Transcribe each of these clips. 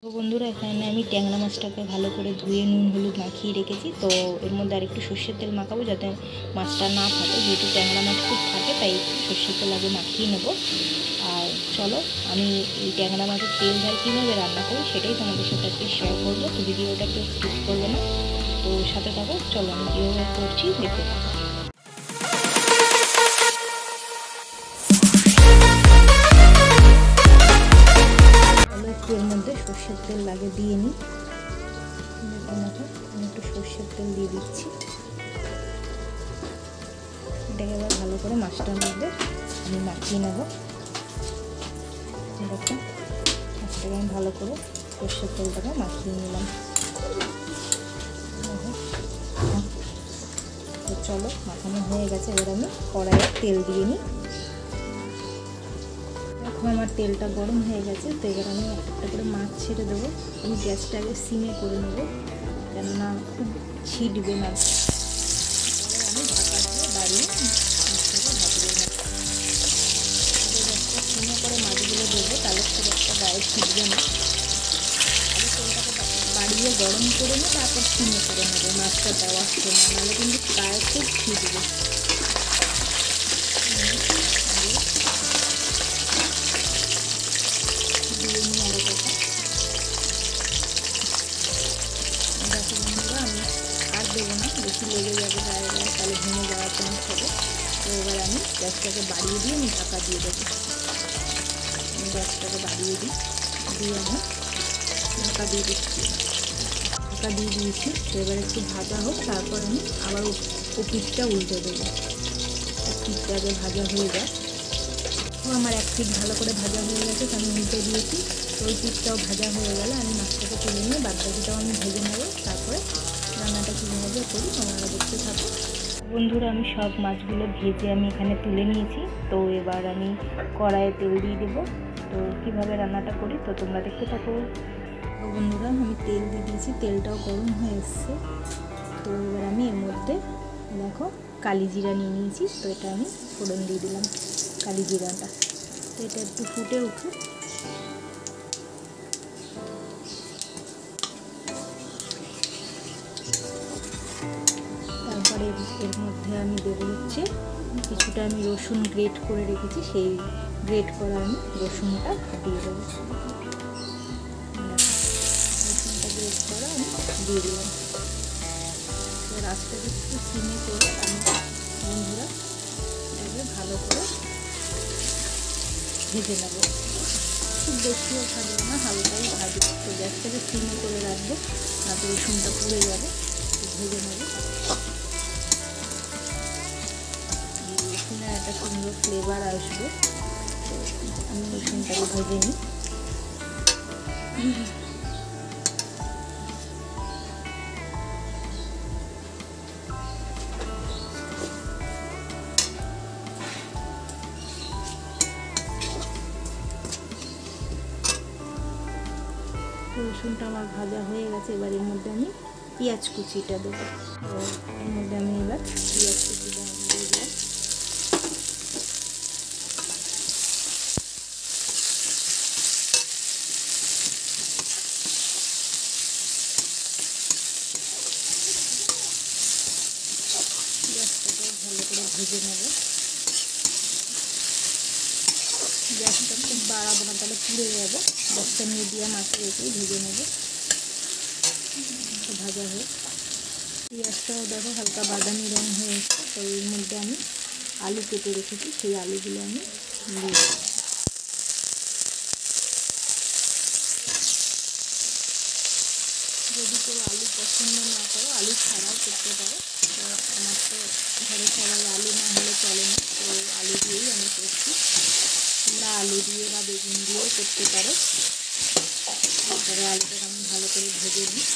তো বন্ধুরা এখানে আমি ট্যাংরা মাছটাকে ভালো করে ধুয়ে নুন হলুদ মাখিয়ে রেখেছি। তো এর মধ্যে আরেকটু সর্ষের তেল মাখাবো যাতে মাছটা না ফাটে, যেহেতু ট্যাংরা মাছ খুব ফাটে, তাই একটু সর্ষের তেল আগে মাখিয়ে নেব। আর চলো আমি এই ট্যাংরা মাছের তেল ঝাল কীভাবে রান্না করি সেটাই তোমাদের সাথে আজকে শেয়ার করবো। তো ভিডিওটা কেউ স্কিপ করবে না, তো সাথে থাকো। চলো আমি কীভাবে করছি দেখতে থাকো। এর মধ্যে সর্ষের তেল লাগে দিয়ে নিই। আমি একটু সর্ষের তেল দিয়ে দিচ্ছি। এটাকে এবার ভালো করে মাছটার মধ্যে আমি মাখিয়ে নেব। দেখো মাছটাকে আমি ভালো করে সর্ষের তেলটাকে মাখিয়ে নিলাম। তো চলো মাখানো হয়ে গেছে, এবার আমি কড়াইয়ে তেল দিয়ে নিই। দেখো আমার তেলটা গরম হয়ে গেছে, তো এবার আমি একটা করে মাছ ছেড়ে দেবো। আমি গ্যাসটা আগে সিমে করে নেবো, কেননা খুব ছিটবে মাছ। আমি ঢাকা দিয়ে বাড়িয়ে মাছটাকে ভাজিয়ে নেব। গ্যাসটা সিমে করে মাছগুলো দেবো, তাহলে খুব একটা গায়ে ছিটবে না। আগে তেলটাকে বাড়িয়ে গরম করে নিয়ে তারপর সিমে করে নেবো মাছটা দেওয়ার সময়, নাহলে কিন্তু গায়ে খুব ছিটবে। দেবো না, বেশি লেগে যাবে গায়ে গায়ে, তাহলে ভেঙে যাওয়ার চান্স হবে। তো এবার আমি গ্যাসটাকে বাড়িয়ে দিয়ে আমি ঢাকা দিয়ে দেবো। আমি গ্যাসটাকে বাড়িয়ে দিয়ে আমি ঢাকা দিয়ে দিচ্ছি। ঢাকা দিয়ে দিয়েছি। তো এবার একটু ভাজা হোক, তারপর আমি আবার ও পিঠটা উল্টে দেবো। এক পিঠটা আগে ভাজা হয়ে যায়। তো আমার এক পিঠ ভালো করে ভাজা হয়ে গেছে, তো আমি উল্টে দিয়েছি। তো ওই পিঠটাও ভাজা হয়ে গেলে আমি মাছটাকে তুলে নিয়ে বাদবাকিটাও আমি ভেজে নেবো। তারপরে রান্নাটা কীভাবে করি তোমরা দেখতে থাকো। বন্ধুরা আমি সব মাছগুলো ভেজে আমি এখানে তুলে নিয়েছি। তো এবার আমি কড়াইয়ে তেল দিয়ে দেবো। তো কীভাবে রান্নাটা করি তো তোমরা দেখতে থাকো। তো বন্ধুরা আমি তেল দিয়ে দিয়েছি, তেলটাও গরম হয়ে এসছে। তো এবার আমি এর মধ্যে দেখো কালি জিরা নিয়ে নিয়েছি। তো এটা আমি ফোড়ন দিয়ে দিলাম কালি জিরাটা। তো এটা একটু ফুটে উঠুক। তারপরে এর মধ্যে আমি দেবো হচ্ছে কিছুটা আমি রসুন গ্রেট করে রেখেছি, সেই গ্রেট করা আমি রসুনটা দিয়ে দেবো। রসুনটা গ্রেট করা আমি দিয়ে দিলাম। রাস্তাটা একটু সিমে করে আমি বন্ধুরা এটাকে ভালো করে ভেজে নেব। খুব বেশিও ভাজবো না, হালকাই ভাজবো। তো গ্যাসটাকে সিমে করে রাখবো, তাতে রসুনটা পুড়ে যাবে। ভেজে নেব। রসুনের একটা সুন্দর ফ্লেভার আসবে। তো আমি রসুনটাকে ভেজে নিই। রসুনটা আমার ভাজা হয়ে গেছে। এবার এর মধ্যে আমি পেঁয়াজ কুচিটা দেবো। তো এর মধ্যে আমি এবার পেঁয়াজ কুচিটা দিয়ে দিলাম। পেঁয়াজটাকে ভালো করে ভেজে নেব। গ্যাসটা খুব বাড়াবো না, তাহলে পুড়ে যাবে। গ্যাসটা মিডিয়াম আঁচে রেখেই ভেজে নেব। ভাজা হয়ে পেঁয়াজটাও দেখো হালকা বাদামি রঙ হয়ে এসছে। তো এর মধ্যে আমি আলু কেটে রেখেছি, সেই আলুগুলো আমি দিয়ে দেবো। যদি কেউ আলু পছন্দ না করো আলু ছাড়াও করতে পারো। তো আমার তো ঘরে সবাই আলু না হলে চলে না, তো আলু দিয়েই আমি করছি। তোমরা আলু দিয়ে বা বেগুন দিয়েও করতে পারো। তারপরে আলুটাকে আমি ভালো করে ভেজে নিই।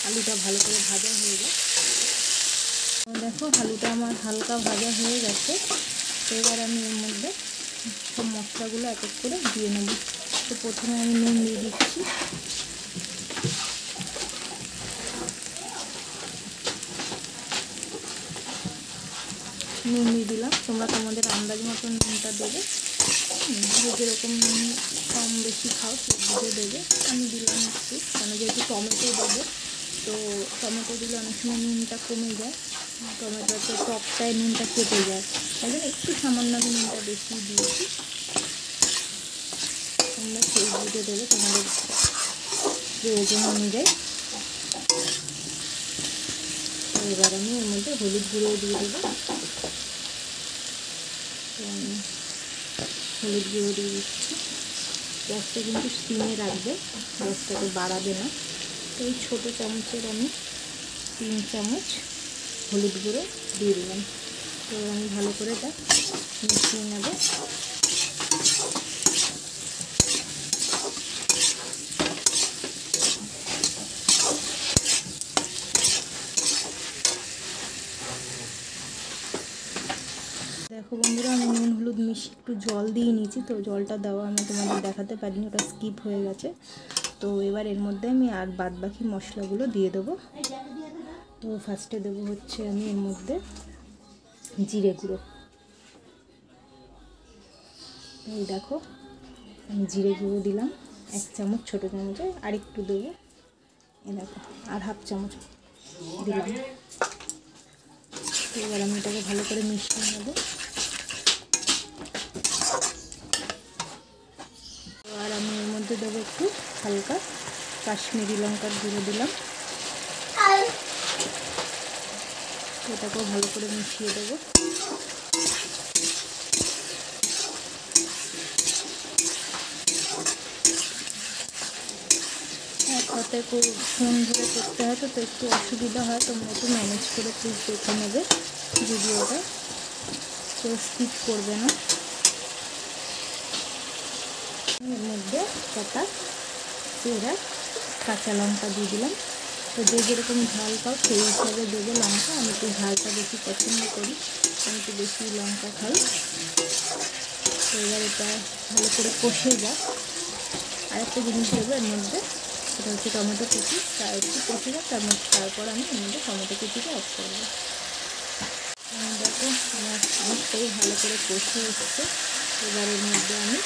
আলুটা ভালো করে ভাজা হয়ে যায়। দেখো আলুটা আমার হালকা ভাজা হয়ে গেছে। তো এবার আমি এর মধ্যে সব মশলাগুলো এক এক করে দিয়ে নেব। তো প্রথমে আমি নুন দিয়ে দিচ্ছি। নুন দিয়ে দিলাম, তোমরা তোমাদের আন্দাজ মতো নুনটা দেবে। যে যেরকম কম বেশি খাও সেই বুঝে দেবে। আমি দিলাম একটু, কারণ যেহেতু টমেটো দেবো, তো টমেটো দিলে অনেক সময় নুনটা কমে যায়, টমেটোতে টকটায় নুনটা কেটে যায়, তাই জন্য একটু সামান্য আমি নুনটা বেশি দিয়েছি। তোমরা সেই বুঝে দেবে তোমাদের প্রয়োজন অনুযায়ী। এবার আমি এর মধ্যে হলুদ গুঁড়ো দিয়ে দেবো। হলুদ গুঁড়ো দিয়ে দিচ্ছি। গ্যাসটা কিন্তু সিমে রাখবে, গ্যাসটাকে বাড়াবে না। তো এই ছোটো চামচের আমি 3 চামচ হলুদ গুঁড়ো দিয়ে দিলাম। তো আমি ভালো করে এটা মিশিয়ে নেব। দেখো বন্ধুরা, আমি নুন হলুদ মিশিয়ে একটু জল দিয়ে নিয়েছি, তো জলটা দেওয়া আমি তোমাদের দেখাতে পারিনি, ওটা স্কিপ হয়ে গেছে। তো এবার এর মধ্যে আমি আর বাদ বাকি মশলাগুলো দিয়ে দেবো। তো ফার্স্টে দেবো হচ্ছে আমি এর মধ্যে জিরে গুঁড়ো। এই দেখো আমি জিরে গুঁড়ো দিলাম 1 চামচ, ছোটো চামচে আর একটু দেবো। এই দেখো আর হাফ চামচ দিলাম। এবার আমি এটাকে ভালো করে মিশিয়ে নেব। আর আমি এর মধ্যে দেবো একটু হালকা কাশ্মীরি লঙ্কার গুঁড়ো দিলাম। এটাকেও ভালো করে মিশিয়ে দেবো। একসাথে ফোন ধরে করতে হয়, তো একটু অসুবিধা হয়, তোমরা একটু ম্যানেজ করে প্লিজ দেখে নেবে ভিডিওটা, কেউ স্কিপ করবে না। এর মধ্যে কটা পেঁড়া কাঁচা লঙ্কা দিয়ে দিলাম। তো যে যেরকম ঝাল পাও সেই হিসাবে দেবে লঙ্কা। আমি একটু ঝালটা বেশি পছন্দ করি, আমি একটু বেশি লঙ্কা খাই। তো এবার এটা ভালো করে কষে যাক। আর একটা জিনিস দেবো এর মধ্যে, সেটা হচ্ছে টমেটো কুচি। তার একটু কষে যাক, তারপর আমি এর মধ্যে টমেটো কুচিটা অ্যাড করবো। দেখো আমার অনেকটাই ভালো করে কষে এসছে। এবার এর মধ্যে আমি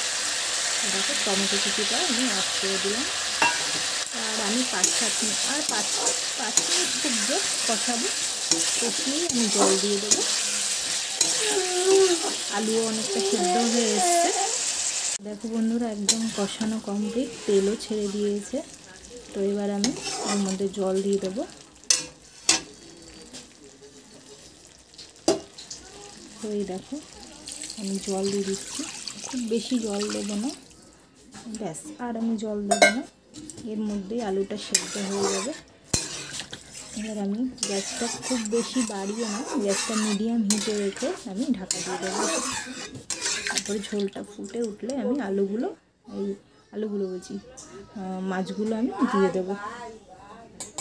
দেখো টমেটো কুচিটা আমি অ্যাড করে দিলাম। আর আমি 5-7 মিনিট খুব জোর কষাবো। কষিয়েই আমি জল দিয়ে দেবো। আলুও অনেকটা সেদ্ধ হয়ে এসছে। দেখো বন্ধুরা, একদম কষানো কমপ্লিট, তেলও ছেড়ে দিয়েছে। তো এবার আমি এর মধ্যে জল দিয়ে দেবো। তো এই দেখো আমি জল দিয়ে দিচ্ছি, খুব বেশি জল দেবো না, ব্যাস আর আমি জল দেবো না, এর মধ্যেই আলুটা সেদ্ধ হয়ে যাবে। এবার আমি গ্যাসটা খুব বেশি বাড়িয়ে না, গ্যাসটা মিডিয়াম হিটে রেখে আমি ঢাকা দিয়ে দেবো। তারপরে ঝোলটা ফুটে উঠলে আমি আলুগুলো বলছি মাছগুলো আমি দিয়ে দেবো।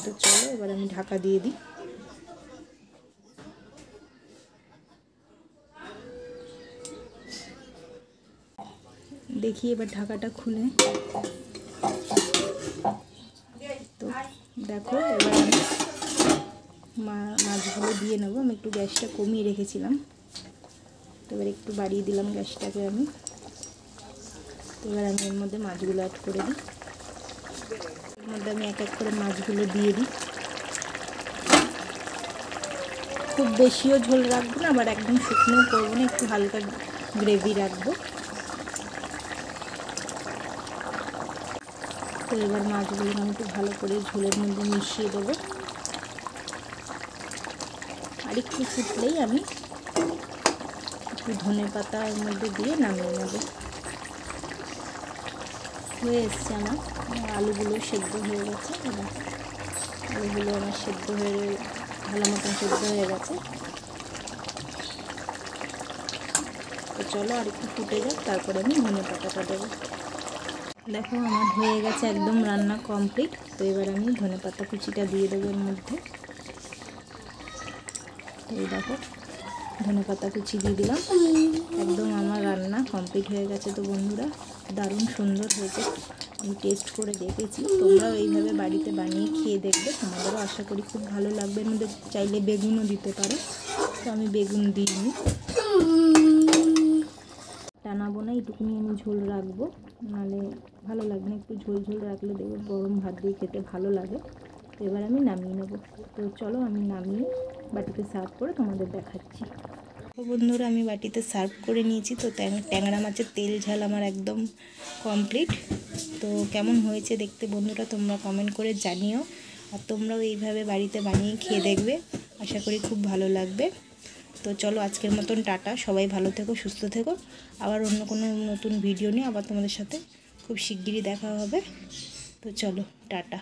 তো চলো এবার আমি ঢাকা দিয়ে দিই। দেখি এবার ঢাকাটা খুলে। তো দেখো এবার আমি মাছগুলো দিয়ে নেবো। আমি একটু গ্যাসটা কমিয়ে রেখেছিলাম, তো এবার একটু বাড়িয়ে দিলাম গ্যাসটাকে আমি। তো এবার আমি এর মধ্যে মাছগুলো অ্যাড করে দিই। এর মধ্যে আমি এক এক করে মাছগুলো দিয়ে দিই। খুব বেশিও ঝোল রাখবো না, আবার একদম শুকনোও করবো না, একটু হালকা গ্রেভি রাখবো। তো এবার মাছগুলো আমি একটু ভালো করে ঝোলের মধ্যে মিশিয়ে দেবো। আর একটু ফুটলেই আমি একটু ধনেপাতা এর মধ্যে দিয়ে নামিয়ে নেব। হয়ে এসছে আমার, আলুগুলো সেদ্ধ হয়ে গেছে। আলুগুলো আমার সেদ্ধ হয়ে ভালো মতন সেদ্ধ হয়ে গেছে। তো চলো আর একটু ফুটে যাক, তারপরে আমি ধনেপাতাটা দেবো। দেখো আমার হয়ে গেছে একদম রান্না কমপ্লিট। তো এবার আমি ধনেপাতা কুচিটা দিয়ে দেবো এর মধ্যে। তো এই দেখো ধনেপাতা কুচি দিয়ে দিলাম। একদম আমার রান্না কমপ্লিট হয়ে গেছে। তো বন্ধুরা, দারুণ সুন্দর হয়েছে, আমি টেস্ট করে দেখেছি। তোমরাও এইভাবে বাড়িতে বানিয়ে খেয়ে দেখবে, তোমাদেরও আশা করি খুব ভালো লাগবে। এর মধ্যে চাইলে বেগুনও দিতে পারো, তো আমি বেগুন দিইনি। টানা বানাবো না, এইটুকুনি আমি ঝোল রাখবো, নাহলে ভালো লাগবে না। একটু ঝোল ঝোল রাখলে দেখবে গরম ভাত দিয়ে খেতে ভালো লাগে। তো এবার আমি নামিয়ে নেবো। তো চলো আমি নামিয়ে বাটিতে সার্ভ করে তোমাদের দেখাচ্ছি। তো বন্ধুরা আমি বাটিতে সার্ভ করে নিয়েছি। তো ট্যাংরা মাছের তেল ঝাল আমার একদম কমপ্লিট। তো কেমন হয়েছে দেখতে বন্ধুরা তোমরা কমেন্ট করে জানিও, আর তোমরাও এইভাবে বাড়িতে বানিয়ে খেয়ে দেখবে, আশা করি খুব ভালো লাগবে। তো চলো আজকের মতন টাটা, সবাই ভালো থেকো, সুস্থ থেকো। আবার অন্য কোনো নতুন ভিডিও নিয়ে আবার তোমাদের সাথে খুব শিগগিরই দেখা হবে। তো চলো টাটা।